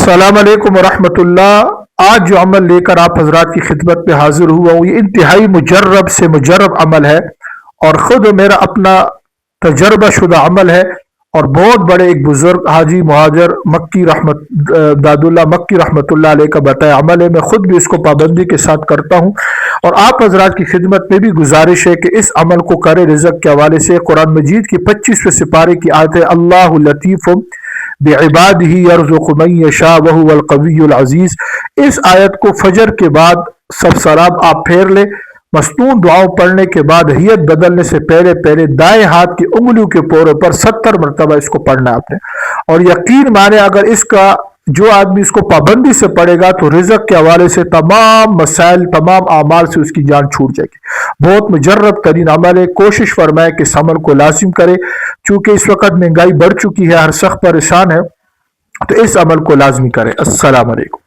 अस्सलाम वालेकुम वरहमतुल्लाह। आज जो अमल लेकर आप हजरात की खिदमत में हाजिर हुआ हूँ, ये इंतहाई मुजर्रब से मुजर्रब अमल है और ख़ुद मेरा अपना तजर्बा शुदा अमल है। और बहुत बड़े एक बुजुर्ग हाजी मुहाजिर मक्की रहमत दादुल्ला मक्की रहमतुल्लाह अलैह का बताया अमल है। मैं खुद भी इसको पाबंदी के साथ करता हूँ और आप हजरात की खिदमत में भी गुजारिश है कि इस अमल को करें। रिज़्क़ के हवाले से कुरान मजीद की 25वें सिपारे की आयत है, अल्लाहु लतीफ़ुम बिइबादिही यर्ज़ुक़ु मन यशा व हुवल क़वियुल अज़ीज़। इस आयत को फजर के बाद सब सलाब आप फेर ले, मस्तून दुआओं पढ़ने के बाद हियत बदलने से पहले पहले दाएं हाथ की उंगलियों के पोरों पर 70 मरतबा इसको पढ़ना है आपने। और यकीन माने अगर इसका जो आदमी इसको पाबंदी से पड़ेगा तो रिज़्क़ के हवाले से तमाम मसाइल तमाम आमाल से उसकी जान छूट जाएगी। बहुत मुजर्रब तरीन अमल है। कोशिश फरमाए कि इस अमल को लाजिम करे। चूँकि इस वक्त महंगाई बढ़ चुकी है, हर सख्त परेशान है, तो इस अमल को लाजमी करें। अस्सलाम वालेकुम।